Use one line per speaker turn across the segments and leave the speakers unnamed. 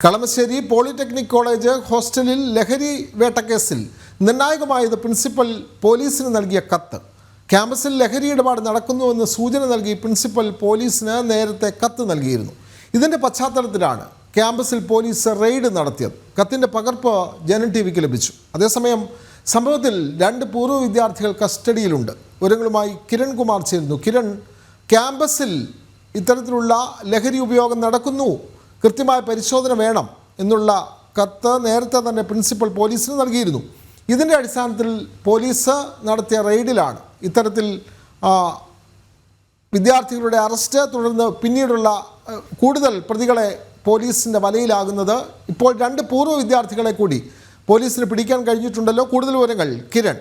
Kalamassery polytechnic college ഹോസ്റ്റലിൽ ലഹരി വേട്ടക്കേസിൽ നിർണായകമായത് principal പോലീസിന് നൽകിയ കത്ത്. ക്യാമ്പസിൽ ലഹരി ഇടപാട് നടക്കുന്നുവെന്ന് സൂചന നൽകി പ്രിൻസിപ്പൽ പോലീസിന് നേരത്തെ കത്ത് നൽകിയിരുന്നു. ഇതിൻ്റെ പശ്ചാത്തലത്തിലാണ് ക്യാമ്പസിൽ പോലീസ് റെയ്ഡ് നടത്തിയത്. കത്തിൻ്റെ പകർപ്പ് ജനം ടിവിക്ക് ലഭിച്ചു. അതേസമയം സംഭവത്തിൽ 2 പൂർവ്വ വിദ്യാർത്ഥികൾ കസ്റ്റഡിയിലുണ്ട്. വിവരങ്ങളുമായി കിരൺ കുമാർ ചേരുന്നു. കിരൺ, ക്യാമ്പസിൽ ഇത്തരത്തിലുള്ള ലഹരി ഉപയോഗം നടക്കുന്നു, കൃത്യമായ പരിശോധന വേണം എന്നുള്ള കത്ത് നേരത്തെ തന്നെ പ്രിൻസിപ്പൽ പോലീസിന് നൽകിയിരുന്നു. ഇതിൻ്റെ അടിസ്ഥാനത്തിൽ പോലീസ് നടത്തിയ റെയ്ഡിലാണ് ഇത്തരത്തിൽ വിദ്യാർത്ഥികളുടെ അറസ്റ്റ്, തുടർന്ന് പിന്നീടുള്ള കൂടുതൽ പ്രതികളെ പോലീസിൻ്റെ വലയിലാകുന്നത്. ഇപ്പോൾ 2 പൂർവ്വ വിദ്യാർത്ഥികളെ കൂടി പോലീസിന് പിടിക്കാൻ കഴിഞ്ഞിട്ടുണ്ടല്ലോ. കൂടുതൽ വിവരങ്ങൾ കിരൺ.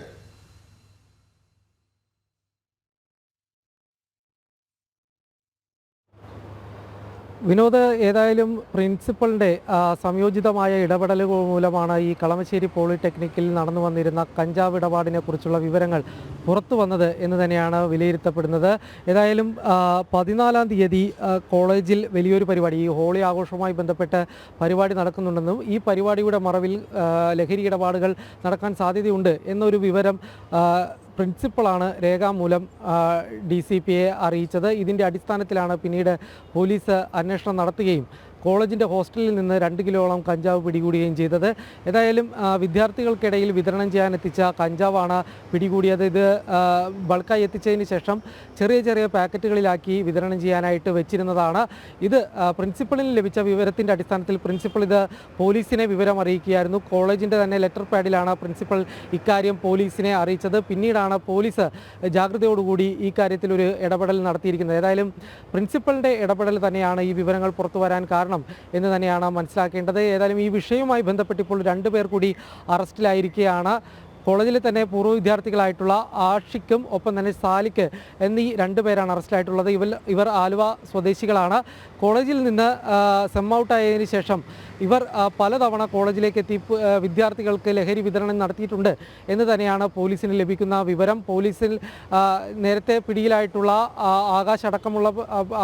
വിനോദ്, ഏതായാലും പ്രിൻസിപ്പലിൻ്റെ സംയോജിതമായ ഇടപെടലുകൾ മൂലമാണ് ഈ കളമശ്ശേരി പോളിടെക്നിക്കിൽ നടന്നു വന്നിരുന്ന കഞ്ചാവ് ഇടപാടിനെ കുറിച്ചുള്ള വിവരങ്ങൾ പുറത്തു വന്നത് എന്ന് തന്നെയാണ് വിലയിരുത്തപ്പെടുന്നത്. ഏതായാലും 14-ാം തീയതി കോളേജിൽ വലിയൊരു പരിപാടി, ഈ ഹോളി ആഘോഷവുമായി ബന്ധപ്പെട്ട് പരിപാടി നടക്കുന്നുണ്ടെന്നും ഈ പരിപാടിയുടെ മറവിൽ ലഹരി ഇടപാടുകൾ നടക്കാൻ സാധ്യതയുണ്ട് എന്നൊരു വിവരം പ്രിൻസിപ്പളാണ് രേഖാമൂലം DCPയെ അറിയിച്ചത്. ഇതിൻ്റെ അടിസ്ഥാനത്തിലാണ് പിന്നീട് പോലീസ് അന്വേഷണം നടത്തുകയും കോളേജിൻ്റെ ഹോസ്റ്റലിൽ നിന്ന് 2 കിലോളം കഞ്ചാവ് പിടികൂടുകയും ചെയ്തത്. ഏതായാലും വിദ്യാർത്ഥികൾക്കിടയിൽ വിതരണം ചെയ്യാനെത്തിച്ച കഞ്ചാവാണ് പിടികൂടിയത്. ഇത് ബൾക്കായി എത്തിച്ചതിന് ശേഷം ചെറിയ ചെറിയ പാക്കറ്റുകളിലാക്കി വിതരണം ചെയ്യാനായിട്ട് വെച്ചിരുന്നതാണ്. ഇത് പ്രിൻസിപ്പളിന് ലഭിച്ച വിവരത്തിൻ്റെ അടിസ്ഥാനത്തിൽ പ്രിൻസിപ്പൾ ഇത് പോലീസിനെ വിവരം അറിയിക്കുകയായിരുന്നു. കോളേജിൻ്റെ തന്നെ ലെറ്റർ പാഡിലാണ് പ്രിൻസിപ്പൾ ഇക്കാര്യം പോലീസിനെ അറിയിച്ചത്. പിന്നീടാണ് പോലീസ് ജാഗ്രതയോടുകൂടി ഈ കാര്യത്തിലൊരു ഇടപെടൽ നടത്തിയിരിക്കുന്നത്. ഏതായാലും പ്രിൻസിപ്പളിൻ്റെ ഇടപെടൽ തന്നെയാണ് ഈ വിവരങ്ങൾ പുറത്തു വരാൻ കാരണം എന്ന് തന്നെയാണ് മനസ്സിലാക്കേണ്ടത്. ഏതായാലും ഈ വിഷയവുമായി ബന്ധപ്പെട്ട് ഇപ്പോൾ 2 പേർ കൂടി അറസ്റ്റിലായിരിക്കുകയാണ്. കോളേജിലെ തന്നെ പൂർവ്വ വിദ്യാർത്ഥികളായിട്ടുള്ള ആഷിക്കും ഒപ്പം തന്നെ സാലിക്ക് എന്നീ 2 പേരാണ് അറസ്റ്റിലായിട്ടുള്ളത്. ഇവർ ആലുവ സ്വദേശികളാണ്. കോളേജിൽ നിന്ന് സെം ഔട്ട് ആയതിനു ശേഷം ഇവർ പലതവണ കോളേജിലേക്ക് എത്തി വിദ്യാർത്ഥികൾക്ക് ലഹരി വിതരണം നടത്തിയിട്ടുണ്ട് എന്ന് തന്നെയാണ് പോലീസിന് ലഭിക്കുന്ന വിവരം. പോലീസിൽ നേരത്തെ പിടിയിലായിട്ടുള്ള ആകാശ് അടക്കമുള്ള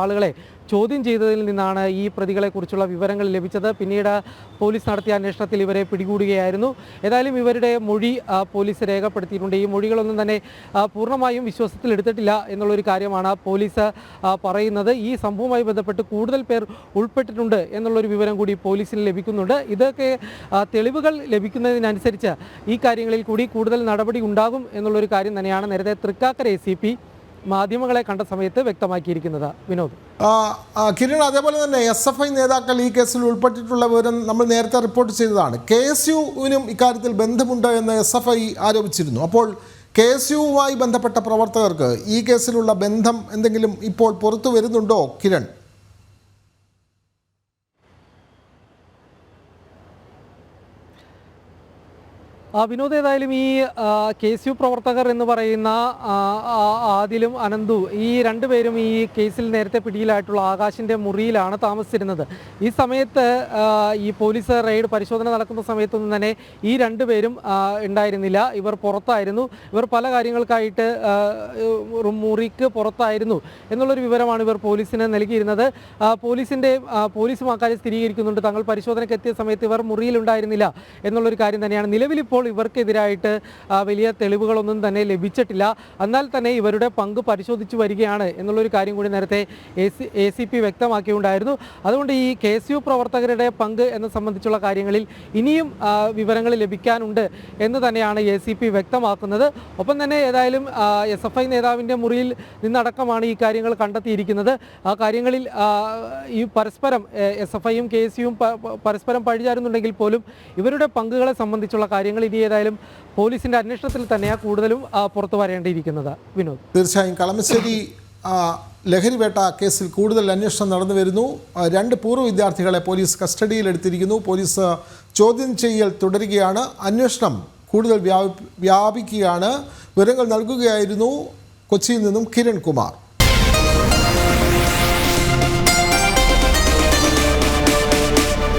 ആളുകളെ ചോദ്യം ചെയ്തതിൽ നിന്നാണ് ഈ പ്രതികളെക്കുറിച്ചുള്ള വിവരങ്ങൾ ലഭിച്ചത്. പിന്നീട് പോലീസ് നടത്തിയ അന്വേഷണത്തിൽ ഇവരെ പിടികൂടുകയായിരുന്നു. ഏതായാലും ഇവരുടെ മൊഴി പോലീസ് രേഖപ്പെടുത്തിയിട്ടുണ്ട്. ഈ മൊഴികളൊന്നും തന്നെ പൂർണ്ണമായും വിശ്വാസത്തിൽ എടുത്തിട്ടില്ല എന്നുള്ളൊരു കാര്യമാണ് പോലീസ് പറയുന്നത്. ഈ സംഭവവുമായി ബന്ധപ്പെട്ട് കൂടുതൽ പേർ ഉൾപ്പെട്ടിട്ടുണ്ട് എന്നുള്ളൊരു വിവരം കൂടി പോലീസിന് ലഭിക്കുന്നുണ്ട്. ഇതൊക്കെ തെളിവുകൾ ലഭിക്കുന്നതിനനുസരിച്ച് ഈ കാര്യങ്ങളിൽ കൂടി കൂടുതൽ നടപടി ഉണ്ടാകും എന്നുള്ളൊരു കാര്യം തന്നെയാണ് നേരത്തെ തൃക്കാക്കര ACP മാധ്യമങ്ങളെ കണ്ട സമയത്ത് വ്യക്തമാക്കിയിരിക്കുന്നത്. വിനോദ്,
കിരൺ, അതേപോലെ തന്നെ SFI നേതാക്കൾ ഈ കേസിൽ ഉൾപ്പെട്ടിട്ടുള്ള വിവരം നമ്മൾ നേരത്തെ റിപ്പോർട്ട് ചെയ്തതാണ്. KSUവിനും ഇക്കാര്യത്തിൽ ബന്ധമുണ്ട് എന്ന് SFI ആരോപിച്ചിരുന്നു. അപ്പോൾ KSUവുമായി ബന്ധപ്പെട്ട പ്രവർത്തകർക്ക് ഈ കേസിലുള്ള ബന്ധം എന്തെങ്കിലും ഇപ്പോൾ പുറത്തു വരുന്നുണ്ടോ കിരൺ?
വിനോദ്, ഏതായാലും ഈ KSU പ്രവർത്തകർ എന്ന് പറയുന്ന ആദിലും അനന്തു, ഈ 2 പേരും ഈ കേസിൽ നേരത്തെ പിടിയിലായിട്ടുള്ള ആകാശിൻ്റെ മുറിയിലാണ് താമസിച്ചിരുന്നത്. ഈ സമയത്ത് ഈ പോലീസ് റെയ്ഡ് പരിശോധന നടക്കുന്ന സമയത്തൊന്നും തന്നെ ഈ 2 പേരും ഉണ്ടായിരുന്നില്ല. ഇവർ പുറത്തായിരുന്നു. ഇവർ പല കാര്യങ്ങൾക്കായിട്ട് മുറിക്ക് പുറത്തായിരുന്നു എന്നുള്ളൊരു വിവരമാണ് ഇവർ പോലീസിന് നൽകിയിരുന്നത്. പോലീസും അക്കാര്യം സ്ഥിരീകരിക്കുന്നുണ്ട്. തങ്ങൾ പരിശോധനയ്ക്ക് എത്തിയ സമയത്ത് ഇവർ മുറിയിലുണ്ടായിരുന്നില്ല എന്നുള്ളൊരു കാര്യം തന്നെയാണ്. നിലവിലിപ്പോൾ ഇവർക്കെതിരായിട്ട് വലിയ തെളിവുകളൊന്നും തന്നെ ലഭിച്ചിട്ടില്ല. എന്നാൽ തന്നെ ഇവരുടെ പങ്ക് പരിശോധിച്ചു വരികയാണ് എന്നുള്ളൊരു കാര്യം കൂടി നേരത്തെ ACP വ്യക്തമാക്കിയുണ്ടായിരുന്നു. അതുകൊണ്ട് ഈ KSU പ്രവർത്തകരുടെ പങ്ക് എന്ന സംബന്ധിച്ചുള്ള കാര്യങ്ങളിൽ ഇനിയും വിവരങ്ങൾ ലഭിക്കാനുണ്ട് എന്ന് തന്നെയാണ് ACP വ്യക്തമാക്കുന്നത്. ഒപ്പം തന്നെ ഏതായാലും SFI നേതാവിൻ്റെ മുറിയിൽ നിന്നടക്കമാണ് ഈ കാര്യങ്ങൾ കണ്ടെത്തിയിരിക്കുന്നത്. ആ കാര്യങ്ങളിൽ ഈ പരസ്പരം SFIയും KSUവും പരസ്പരം പഴിചാരുന്നുണ്ടെങ്കിൽ പോലും ഇവരുടെ പങ്കുകളെ സംബന്ധിച്ചുള്ള കാര്യങ്ങൾ ഇനി ഏതായാലും പോലീസിൻ്റെ അന്വേഷണത്തിൽ തന്നെയാണ് കൂടുതലും പുറത്തു വരേണ്ടിയിരിക്കുന്നത്. വിനോദ്,
തീർച്ചയായും കളമശ്ശേരി ലഹരിവേട്ട കേസിൽ കൂടുതൽ അന്വേഷണം നടന്നു വരുന്നു. 2 പൂർവ്വ വിദ്യാർത്ഥികളെ പോലീസ് കസ്റ്റഡിയിലെടുത്തിരിക്കുന്നു. പോലീസ് ചോദ്യം ചെയ്യൽ തുടരുകയാണ്. അന്വേഷണം കൂടുതൽ വ്യാപിക്കുകയാണ്. വിവരങ്ങൾ നൽകുകയായിരുന്നു കൊച്ചിയിൽ നിന്നും കിരൺ കുമാർ.